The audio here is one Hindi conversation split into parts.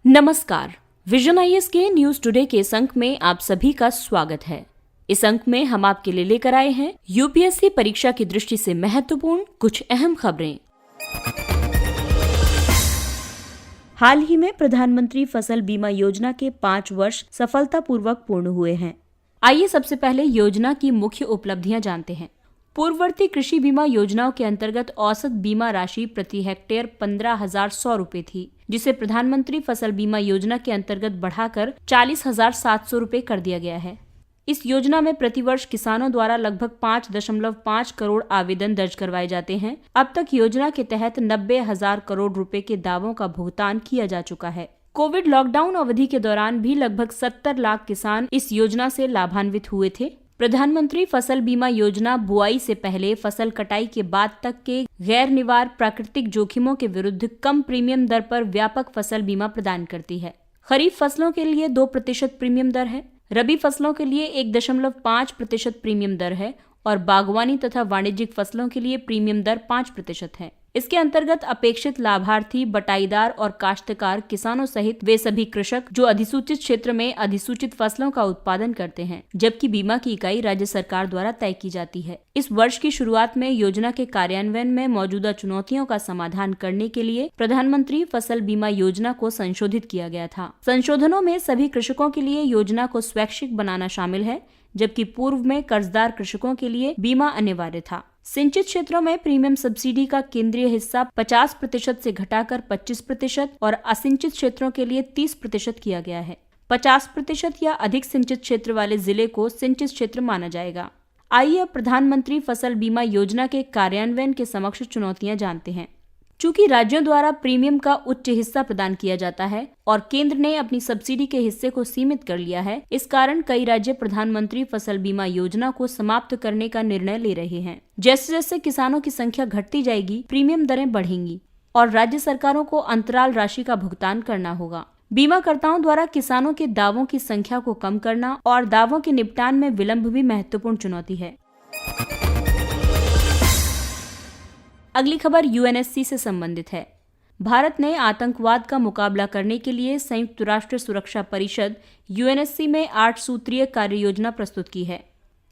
नमस्कार। विजन आईएएस के न्यूज टुडे के इस अंक में आप सभी का स्वागत है। इस अंक में हम आपके लिए लेकर आए हैं यूपीएससी परीक्षा की दृष्टि से महत्वपूर्ण कुछ अहम खबरें। हाल ही में प्रधानमंत्री फसल बीमा योजना के 5 वर्ष सफलतापूर्वक पूर्ण हुए हैं। आइए सबसे पहले योजना की मुख्य उपलब्धियां जानते हैं। पूर्ववर्ती कृषि बीमा योजनाओं के अंतर्गत औसत बीमा राशि प्रति हेक्टेयर 15,100 रुपए थी, जिसे प्रधानमंत्री फसल बीमा योजना के अंतर्गत बढ़ाकर 40,700 रुपए कर दिया गया है। इस योजना में प्रतिवर्ष किसानों द्वारा लगभग 5.5 करोड़ आवेदन दर्ज करवाए जाते हैं। अब तक योजना के तहत 90,000 करोड़ रुपए के दावों का भुगतान किया जा चुका है। कोविड लॉकडाउन अवधि के दौरान भी लगभग 70 लाख किसान इस योजना से लाभान्वित हुए थे। प्रधानमंत्री फसल बीमा योजना बुआई से पहले फसल कटाई के बाद तक के गैर निवार प्राकृतिक जोखिमों के विरुद्ध कम प्रीमियम दर पर व्यापक फसल बीमा प्रदान करती है। खरीफ फसलों के लिए 2% प्रीमियम दर है, रबी फसलों के लिए 1.5% प्रीमियम दर है और बागवानी तथा वाणिज्यिक फसलों के लिए प्रीमियम दर 5% है। इसके अंतर्गत अपेक्षित लाभार्थी बटाईदार और काश्तकार किसानों सहित वे सभी कृषक जो अधिसूचित क्षेत्र में अधिसूचित फसलों का उत्पादन करते हैं, जबकि बीमा की इकाई राज्य सरकार द्वारा तय की जाती है। इस वर्ष की शुरुआत में योजना के कार्यान्वयन में मौजूदा चुनौतियों का समाधान करने के लिए प्रधानमंत्री फसल बीमा योजना को संशोधित किया गया था। संशोधनों में सभी कृषकों के लिए योजना को स्वैच्छिक बनाना शामिल है, जबकि पूर्व में कर्जदार कृषकों के लिए बीमा अनिवार्य था। सिंचित क्षेत्रों में प्रीमियम सब्सिडी का केंद्रीय हिस्सा 50% से घटाकर 25% और असिंचित क्षेत्रों के लिए 30% किया गया है। 50% या अधिक सिंचित क्षेत्र वाले जिले को सिंचित क्षेत्र माना जाएगा। आइए अब प्रधानमंत्री फसल बीमा योजना के कार्यान्वयन के समक्ष चुनौतियां जानते हैं। चूंकि राज्यों द्वारा प्रीमियम का उच्च हिस्सा प्रदान किया जाता है और केंद्र ने अपनी सब्सिडी के हिस्से को सीमित कर लिया है, इस कारण कई राज्य प्रधानमंत्री फसल बीमा योजना को समाप्त करने का निर्णय ले रहे हैं। जैसे जैसे किसानों की संख्या घटती जाएगी, प्रीमियम दरें बढ़ेंगी और राज्य सरकारों को अंतराल राशि का भुगतान करना होगा। बीमाकर्ताओं द्वारा किसानों के दावों की संख्या को कम करना और दावों के निपटान में विलंब भी महत्वपूर्ण चुनौती है। अगली खबर यूएनएससी से संबंधित है। भारत ने आतंकवाद का मुकाबला करने के लिए संयुक्त राष्ट्र सुरक्षा परिषद यूएनएससी में 8 सूत्रीय कार्य योजना प्रस्तुत की है।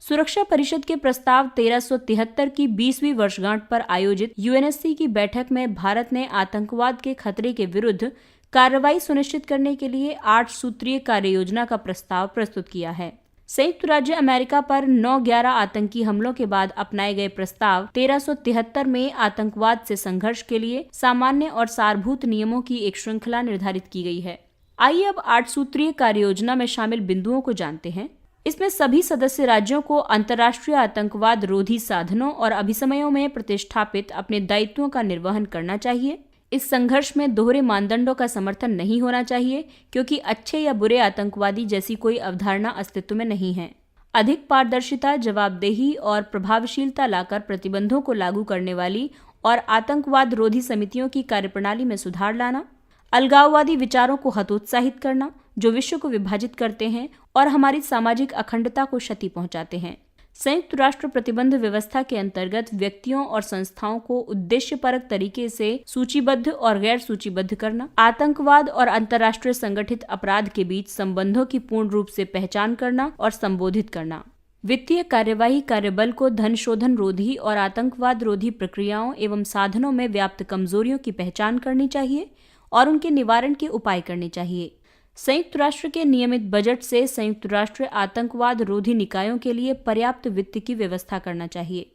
सुरक्षा परिषद के प्रस्ताव 1373 की 20वीं वर्षगांठ पर आयोजित यूएनएससी की बैठक में भारत ने आतंकवाद के खतरे के विरुद्ध कार्रवाई सुनिश्चित करने के लिए 8 सूत्रीय कार्य योजना का प्रस्ताव प्रस्तुत किया है। संयुक्त राज्य अमेरिका पर 9/11 आतंकी हमलों के बाद अपनाए गए प्रस्ताव 1373 में आतंकवाद से संघर्ष के लिए सामान्य और सारभूत नियमों की एक श्रृंखला निर्धारित की गई है। आइए अब 8 सूत्रीय कार्य योजना में शामिल बिंदुओं को जानते हैं। इसमें सभी सदस्य राज्यों को अंतर्राष्ट्रीय आतंकवाद रोधी साधनों और अभिसमयों में प्रतिष्ठापित अपने दायित्वों का निर्वहन करना चाहिए। इस संघर्ष में दोहरे मानदंडों का समर्थन नहीं होना चाहिए, क्योंकि अच्छे या बुरे आतंकवादी जैसी कोई अवधारणा अस्तित्व में नहीं है। अधिक पारदर्शिता, जवाबदेही और प्रभावशीलता लाकर प्रतिबंधों को लागू करने वाली और आतंकवाद रोधी समितियों की कार्यप्रणाली में सुधार लाना, अलगाववादी विचारों को हतोत्साहित करना जो विश्व को विभाजित करते हैं और हमारी सामाजिक अखंडता को क्षति पहुंचाते हैं। संयुक्त राष्ट्र प्रतिबंध व्यवस्था के अंतर्गत व्यक्तियों और संस्थाओं को उद्देश्यपरक तरीके से सूचीबद्ध और गैर सूचीबद्ध करना, आतंकवाद और अंतर्राष्ट्रीय संगठित अपराध के बीच संबंधों की पूर्ण रूप से पहचान करना और संबोधित करना, वित्तीय कार्यवाही कार्यबल को धन शोधन रोधी और आतंकवाद रोधी प्रक्रियाओं एवं साधनों में व्याप्त कमजोरियों की पहचान करनी चाहिए और उनके निवारण के उपाय करने चाहिए। संयुक्त राष्ट्र के नियमित बजट से संयुक्त राष्ट्र आतंकवाद रोधी निकायों के लिए पर्याप्त वित्त की व्यवस्था करना चाहिए।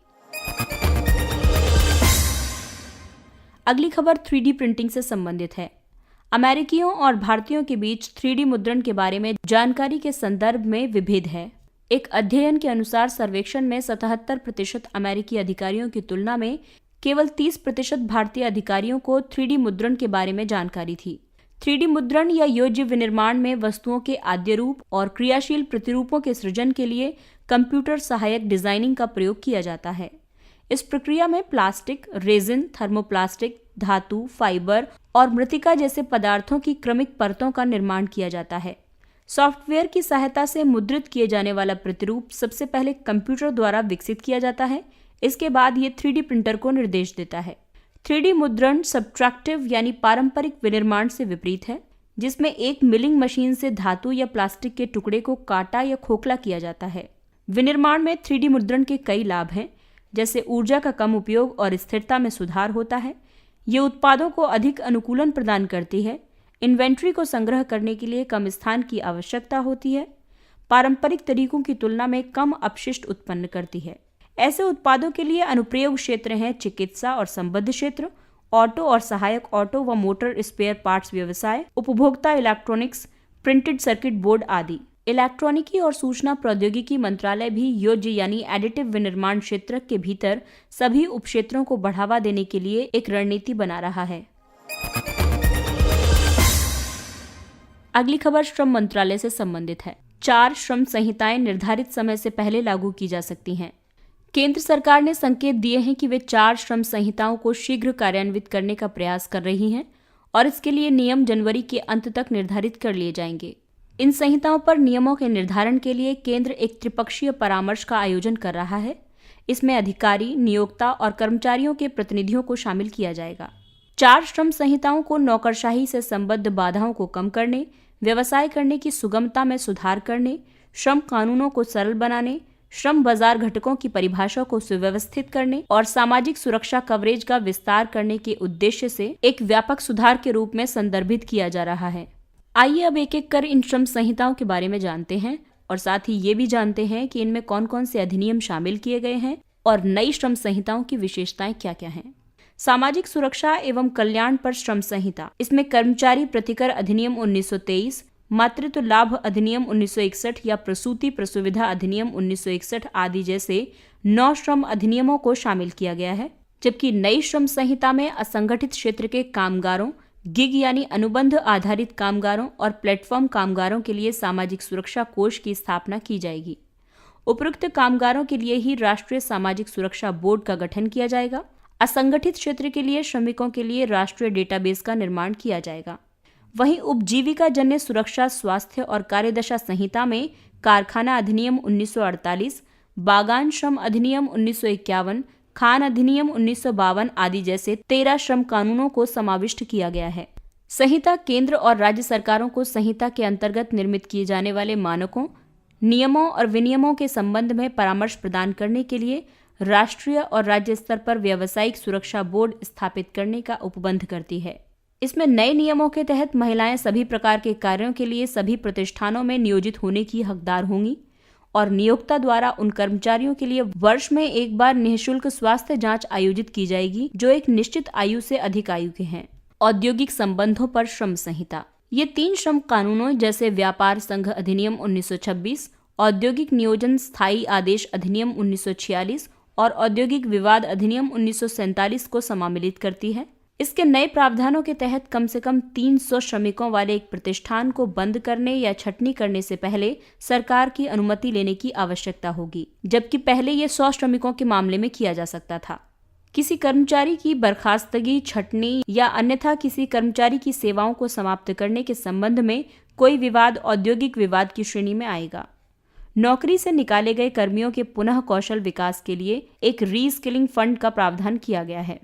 अगली खबर 3D प्रिंटिंग से संबंधित है। अमेरिकियों और भारतीयों के बीच 3D मुद्रण के बारे में जानकारी के संदर्भ में विभेद है। एक अध्ययन के अनुसार सर्वेक्षण में 77% अमेरिकी अधिकारियों की तुलना में केवल 30% भारतीय अधिकारियों को 3D मुद्रण के बारे में जानकारी थी। 3D मुद्रण या योज्य विनिर्माण में वस्तुओं के आद्य रूप और क्रियाशील प्रतिरूपों के सृजन के लिए कंप्यूटर सहायक डिजाइनिंग का प्रयोग किया जाता है। इस प्रक्रिया में प्लास्टिक, रेजिन, थर्मोप्लास्टिक, धातु, फाइबर और मृत्तिका जैसे पदार्थों की क्रमिक परतों का निर्माण किया जाता है। सॉफ्टवेयर की सहायता से मुद्रित किए जाने वाला प्रतिरूप सबसे पहले कंप्यूटर द्वारा विकसित किया जाता है। इसके बाद ये 3D प्रिंटर को निर्देश देता है। 3D मुद्रण सब्ट्रैक्टिव यानी पारंपरिक विनिर्माण से विपरीत है। जिसमें एक मिलिंग मशीन से धातु या प्लास्टिक के टुकड़े को काटा या खोखला किया जाता है। विनिर्माण में 3D मुद्रण के कई लाभ हैं, जैसे ऊर्जा का कम उपयोग और स्थिरता में सुधार होता है। ये उत्पादों को अधिक अनुकूलन प्रदान करती है। इन्वेंट्री को संग्रह करने के लिए कम स्थान की आवश्यकता होती है। पारंपरिक तरीकों की तुलना में कम अपशिष्ट उत्पन्न करती है। ऐसे उत्पादों के लिए अनुप्रयोग क्षेत्र हैं चिकित्सा और संबद्ध क्षेत्र, ऑटो और सहायक ऑटो व मोटर स्पेयर पार्ट्स व्यवसाय, उपभोक्ता इलेक्ट्रॉनिक्स, प्रिंटेड सर्किट बोर्ड आदि। इलेक्ट्रॉनिकी और सूचना प्रौद्योगिकी मंत्रालय भी योज्य यानी एडिटिव विनिर्माण क्षेत्र के भीतर सभी उपक्षेत्रों को बढ़ावा देने के लिए एक रणनीति बना रहा है। अगली खबर श्रम मंत्रालय से संबंधित है। 4 श्रम संहिताएं निर्धारित समय से पहले लागू की जा सकती हैं। केंद्र सरकार ने संकेत दिए हैं कि वे 4 श्रम संहिताओं को शीघ्र कार्यान्वित करने का प्रयास कर रही हैं और इसके लिए नियम जनवरी के अंत तक निर्धारित कर लिए जाएंगे। इन संहिताओं पर नियमों के निर्धारण के लिए केंद्र एक त्रिपक्षीय परामर्श का आयोजन कर रहा है। इसमें अधिकारी, नियोक्ता और कर्मचारियों के प्रतिनिधियों को शामिल किया जाएगा। 4 श्रम संहिताओं को नौकरशाही से संबद्ध बाधाओं को कम करने, व्यवसाय करने की सुगमता में सुधार करने, श्रम कानूनों को सरल बनाने, श्रम बाजार घटकों की परिभाषा को सुव्यवस्थित करने और सामाजिक सुरक्षा कवरेज का विस्तार करने के उद्देश्य से एक व्यापक सुधार के रूप में संदर्भित किया जा रहा है। आइए अब एक एक कर इन श्रम संहिताओं के बारे में जानते हैं और साथ ही ये भी जानते हैं कि इनमें कौन कौन से अधिनियम शामिल किए गए हैं और नई श्रम संहिताओं की विशेषताएं क्या क्या हैं। सामाजिक सुरक्षा एवं कल्याण पर श्रम संहिता, इसमें कर्मचारी प्रतिकर अधिनियम 1923, मातृत्व लाभ अधिनियम 1961 या प्रसूति प्रसुविधा अधिनियम 1961 आदि जैसे 9 श्रम अधिनियमों को शामिल किया गया है। जबकि नई श्रम संहिता में असंगठित क्षेत्र के कामगारों, गिग यानी अनुबंध आधारित कामगारों और प्लेटफॉर्म कामगारों के लिए सामाजिक सुरक्षा कोष की स्थापना की जाएगी। उपरोक्त कामगारों के लिए ही राष्ट्रीय सामाजिक सुरक्षा बोर्ड का गठन किया जाएगा। असंगठित क्षेत्र के लिए श्रमिकों के लिए राष्ट्रीय डेटाबेस का निर्माण किया जाएगा। वहीं उपजीविका जन्य सुरक्षा, स्वास्थ्य और कार्यदशा संहिता में कारखाना अधिनियम 1948, बागान श्रम अधिनियम 1951, खान अधिनियम 1952 आदि जैसे 13 श्रम कानूनों को समाविष्ट किया गया है। संहिता केंद्र और राज्य सरकारों को संहिता के अंतर्गत निर्मित किए जाने वाले मानकों, नियमों और विनियमों के संबंध में परामर्श प्रदान करने के लिए राष्ट्रीय और राज्य स्तर पर व्यावसायिक सुरक्षा बोर्ड स्थापित करने का उपबंध करती है। इसमें नए नियमों के तहत महिलाएं सभी प्रकार के कार्यों के लिए सभी प्रतिष्ठानों में नियोजित होने की हकदार होंगी और नियोक्ता द्वारा उन कर्मचारियों के लिए वर्ष में एक बार निःशुल्क स्वास्थ्य जांच आयोजित की जाएगी जो एक निश्चित आयु से अधिक आयु के हैं। औद्योगिक संबंधों पर श्रम संहिता, ये 3 श्रम कानूनों जैसे व्यापार संघ अधिनियम 1926, औद्योगिक नियोजन स्थायी आदेश अधिनियम 1946 और औद्योगिक विवाद अधिनियम 1947 को सम्मिलित करती है। इसके नए प्रावधानों के तहत कम से कम 300 श्रमिकों वाले एक प्रतिष्ठान को बंद करने या छटनी करने से पहले सरकार की अनुमति लेने की आवश्यकता होगी, जबकि पहले ये 100 श्रमिकों के मामले में किया जा सकता था। किसी कर्मचारी की बर्खास्तगी, छटनी या अन्यथा किसी कर्मचारी की सेवाओं को समाप्त करने के संबंध में कोई विवाद औद्योगिक विवाद की श्रेणी में आएगा। नौकरी से निकाले गए कर्मियों के पुनः कौशल विकास के लिए एक रीस्किलिंग फंड का प्रावधान किया गया है।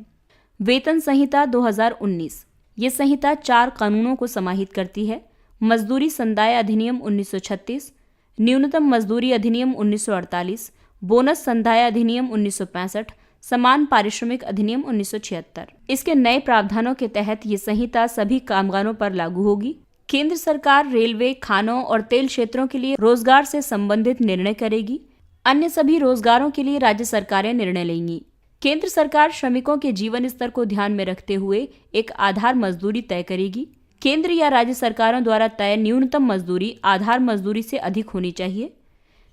वेतन संहिता 2019, ये संहिता 4 कानूनों को समाहित करती है। मजदूरी संदाय अधिनियम 1936, न्यूनतम मजदूरी अधिनियम 1948, बोनस संदाय अधिनियम 1965, समान पारिश्रमिक अधिनियम 1976। इसके नए प्रावधानों के तहत ये संहिता सभी कामगारों पर लागू होगी। केंद्र सरकार रेलवे, खानों और तेल क्षेत्रों के लिए रोजगार से संबंधित निर्णय करेगी। अन्य सभी रोजगारों के लिए राज्य सरकारें निर्णय लेंगी। केंद्र सरकार श्रमिकों के जीवन स्तर को ध्यान में रखते हुए एक आधार मजदूरी तय करेगी। केंद्र या राज्य सरकारों द्वारा तय न्यूनतम मजदूरी आधार मजदूरी से अधिक होनी चाहिए।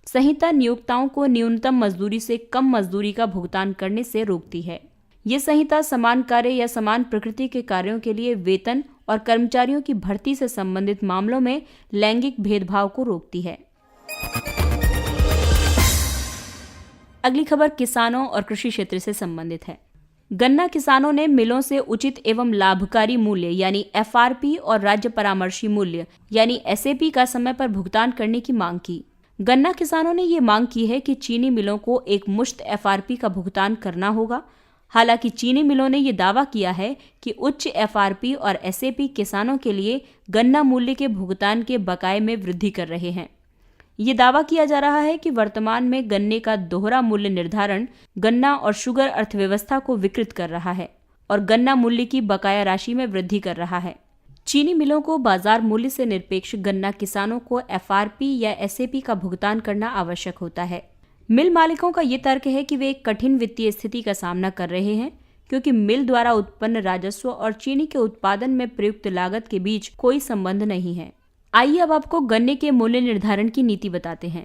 संहिता नियोक्ताओं को न्यूनतम मजदूरी से कम मजदूरी का भुगतान करने से रोकती है। ये संहिता समान कार्य या समान प्रकृति के कार्यों के लिए वेतन और कर्मचारियों की भर्ती से संबंधित मामलों में लैंगिक भेदभाव को रोकती है। अगली खबर किसानों और कृषि क्षेत्र से संबंधित है। गन्ना किसानों ने मिलों से उचित एवं लाभकारी मूल्य यानी FRP और राज्य परामर्शी मूल्य यानी SAP का समय पर भुगतान करने की मांग की। गन्ना किसानों ने ये मांग की है कि चीनी मिलों को एक मुश्त FRP का भुगतान करना होगा। हालांकि चीनी मिलों ने ये दावा किया है कि उच्च एफआरपी और एसएपी किसानों के लिए गन्ना मूल्य के भुगतान के बकाये में वृद्धि कर रहे हैं। ये दावा किया जा रहा है कि वर्तमान में गन्ने का दोहरा मूल्य निर्धारण गन्ना और शुगर अर्थव्यवस्था को विकृत कर रहा है और गन्ना मूल्य की बकाया राशि में वृद्धि कर रहा है। चीनी मिलों को बाजार मूल्य से निरपेक्ष गन्ना किसानों को एफआरपी या एसएपी का भुगतान करना आवश्यक होता है। मिल मालिकों का ये तर्क है कि वे एक कठिन वित्तीय स्थिति का सामना कर रहे हैं क्योंकि मिल द्वारा उत्पन्न राजस्व और चीनी के उत्पादन में प्रयुक्त लागत के बीच कोई संबंध नहीं है। आइए अब आपको गन्ने के मूल्य निर्धारण की नीति बताते हैं।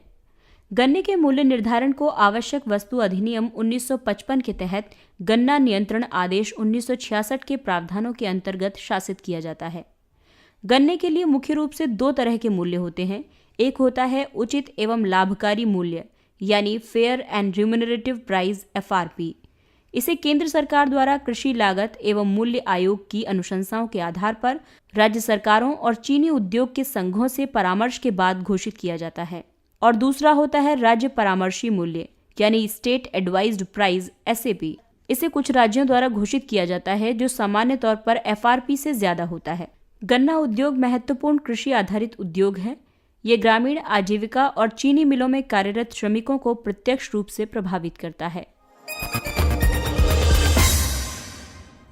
गन्ने के मूल्य निर्धारण को आवश्यक वस्तु अधिनियम 1955 के तहत गन्ना नियंत्रण आदेश 1966 के प्रावधानों के अंतर्गत शासित किया जाता है। गन्ने के लिए मुख्य रूप से दो तरह के मूल्य होते हैं। एक होता है उचित एवं लाभकारी मूल्य यानी fair and remunerative price FRP. इसे केंद्र सरकार द्वारा कृषि लागत एवं मूल्य आयोग की अनुशंसाओं के आधार पर राज्य सरकारों और चीनी उद्योग के संघों से परामर्श के बाद घोषित किया जाता है। और दूसरा होता है राज्य परामर्शी मूल्य यानी स्टेट एडवाइज्ड प्राइस एसएपी। इसे कुछ राज्यों द्वारा घोषित किया जाता है जो सामान्य तौर पर एफआरपी से ज्यादा होता है। गन्ना उद्योग महत्वपूर्ण कृषि आधारित उद्योग है। ये ग्रामीण आजीविका और चीनी मिलों में कार्यरत श्रमिकों को प्रत्यक्ष रूप से प्रभावित करता है।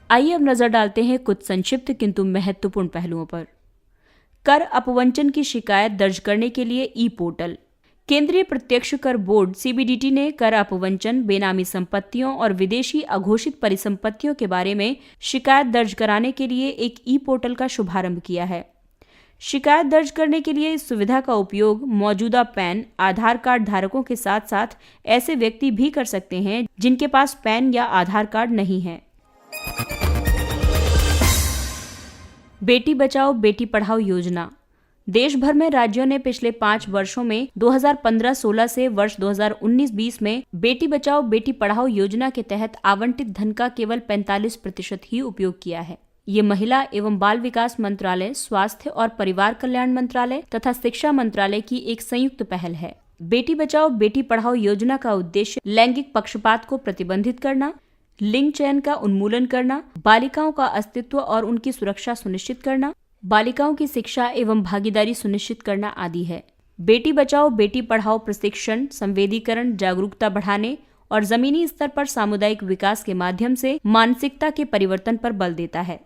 आइए अब नजर डालते हैं कुछ संक्षिप्त किंतु महत्वपूर्ण पहलुओं पर। कर अपवंचन की शिकायत दर्ज करने के लिए ई पोर्टल। केंद्रीय प्रत्यक्ष कर बोर्ड सीबीडीटी ने कर अपवंचन, बेनामी संपत्तियों और विदेशी अघोषित परिसंपत्तियों के बारे में शिकायत दर्ज कराने के लिए एक ई पोर्टल का शुभारंभ किया है। शिकायत दर्ज करने के लिए इस सुविधा का उपयोग मौजूदा पैन, आधार कार्ड धारकों के साथ साथ ऐसे व्यक्ति भी कर सकते हैं जिनके पास पैन या आधार कार्ड नहीं है। बेटी बचाओ बेटी पढ़ाओ योजना। देश भर में राज्यों ने पिछले 5 वर्षों में 2015-16 से वर्ष 2019-20 में बेटी बचाओ बेटी पढ़ाओ योजना के तहत आवंटित धन का केवल 45% ही उपयोग किया है। ये महिला एवं बाल विकास मंत्रालय, स्वास्थ्य और परिवार कल्याण मंत्रालय तथा शिक्षा मंत्रालय की एक संयुक्त पहल है। बेटी बचाओ बेटी पढ़ाओ योजना का उद्देश्य लैंगिक पक्षपात को प्रतिबंधित करना, लिंग चयन का उन्मूलन करना, बालिकाओं का अस्तित्व और उनकी सुरक्षा सुनिश्चित करना, बालिकाओं की शिक्षा एवं भागीदारी सुनिश्चित करना आदि है। बेटी बचाओ बेटी पढ़ाओ प्रशिक्षण, संवेदीकरण, जागरूकता बढ़ाने और जमीनी स्तर पर सामुदायिक विकास के माध्यम से मानसिकता के परिवर्तन पर बल देता है।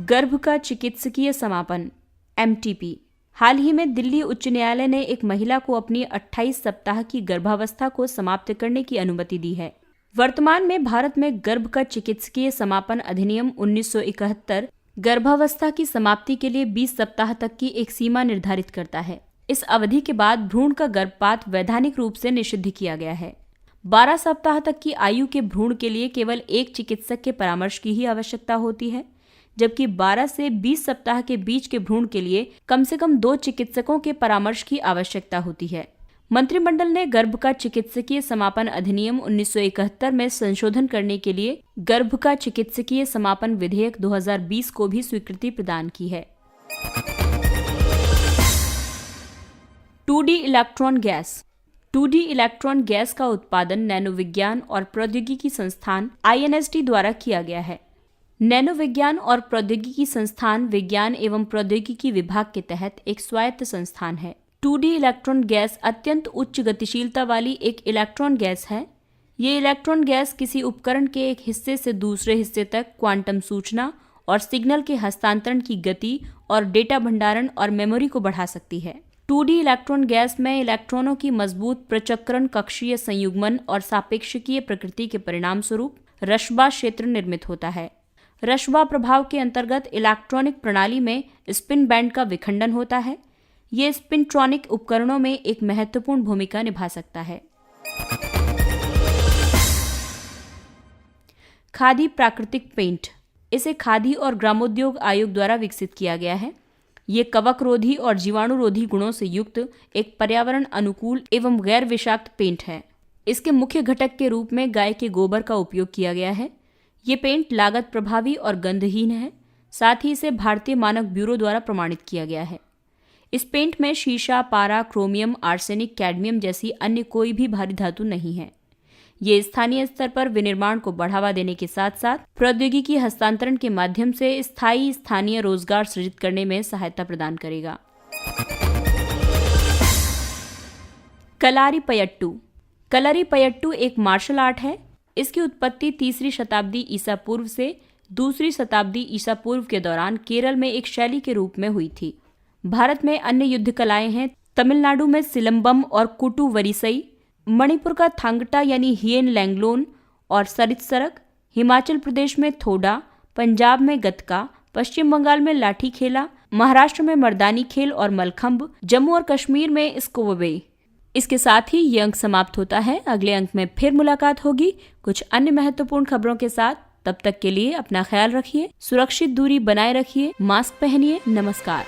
गर्भ का चिकित्सकीय समापन MTP। हाल ही में दिल्ली उच्च न्यायालय ने एक महिला को अपनी 28 सप्ताह की गर्भावस्था को समाप्त करने की अनुमति दी है। वर्तमान में भारत में गर्भ का चिकित्सकीय समापन अधिनियम 1971 गर्भावस्था की समाप्ति के लिए 20 सप्ताह तक की एक सीमा निर्धारित करता है। इस अवधि के बाद भ्रूण का गर्भपात वैधानिक रूप से निषिद्ध किया गया है। 12 सप्ताह तक की आयु के भ्रूण के लिए केवल एक चिकित्सक के परामर्श की ही आवश्यकता होती है, जबकि 12 से 20 सप्ताह के बीच के भ्रूण के लिए कम से कम 2 चिकित्सकों के परामर्श की आवश्यकता होती है। मंत्रिमंडल ने गर्भ का चिकित्सकीय समापन अधिनियम 1971 में संशोधन करने के लिए गर्भ का चिकित्सकीय समापन विधेयक 2020 को भी स्वीकृति प्रदान की है। 2D electron gas. 2D electron gas का उत्पादन नैनो विज्ञान और प्रौद्योगिकी संस्थान INST द्वारा किया गया है। नैनो विज्ञान और प्रौद्योगिकी संस्थान विज्ञान एवं प्रौद्योगिकी विभाग के तहत एक स्वायत्त संस्थान है। 2D इलेक्ट्रॉन गैस अत्यंत उच्च गतिशीलता वाली एक इलेक्ट्रॉन गैस है। ये इलेक्ट्रॉन गैस किसी उपकरण के एक हिस्से से दूसरे हिस्से तक क्वांटम सूचना और सिग्नल के हस्तांतरण की गति और डेटा भंडारण और मेमोरी को बढ़ा सकती है। 2D इलेक्ट्रॉन गैस में इलेक्ट्रॉनों की मजबूत प्रचक्रण कक्षीय संयुग्मन और सापेक्षिकीय प्रकृति के परिणाम स्वरूप रश्बा क्षेत्र निर्मित होता है। रश्बा प्रभाव के अंतर्गत इलेक्ट्रॉनिक प्रणाली में स्पिन बैंड का विखंडन होता है। ये स्पिनट्रॉनिक उपकरणों में एक महत्वपूर्ण भूमिका निभा सकता है। खादी प्राकृतिक पेंट। इसे खादी और ग्रामोद्योग आयोग द्वारा विकसित किया गया है। ये कवकरोधी और जीवाणुरोधी गुणों से युक्त एक पर्यावरण अनुकूल एवं गैर विषाक्त पेंट है। इसके मुख्य घटक के रूप में गाय के गोबर का उपयोग किया गया है। ये पेंट लागत प्रभावी और गंधहीन है। साथ ही इसे भारतीय मानक ब्यूरो द्वारा प्रमाणित किया गया है। इस पेंट में शीशा, पारा, क्रोमियम, आर्सेनिक, कैडमियम जैसी अन्य कोई भी भारी धातु नहीं है। ये स्थानीय स्तर पर विनिर्माण को बढ़ावा देने के साथ साथ प्रौद्योगिकी हस्तांतरण के माध्यम से स्थायी स्थानीय रोजगार सृजित करने में सहायता प्रदान करेगा। कलारीपयट्टू। कलारीपयट्टू एक मार्शल आर्ट है। इसकी उत्पत्ति 3री शताब्दी ईसा पूर्व से 2री शताब्दी ईसा पूर्व के दौरान केरल में एक शैली के रूप में हुई थी। भारत में अन्य युद्ध कलाएं हैं। तमिलनाडु में सिलंबम और कुटु वरिसई, मणिपुर का थांगटा यानी हियन लैंगलोन और सरित्सरक, हिमाचल प्रदेश में थोडा, पंजाब में गतका, पश्चिम बंगाल में लाठी खेला, महाराष्ट्र में मर्दानी खेल और मलखंब, जम्मू और कश्मीर में स्कोवबे। इसके साथ ही ये अंक समाप्त होता है। अगले अंक में फिर मुलाकात होगी कुछ अन्य महत्वपूर्ण खबरों के साथ। तब तक के लिए अपना ख्याल रखिए, सुरक्षित दूरी बनाए रखिए, मास्क पहनिए। नमस्कार।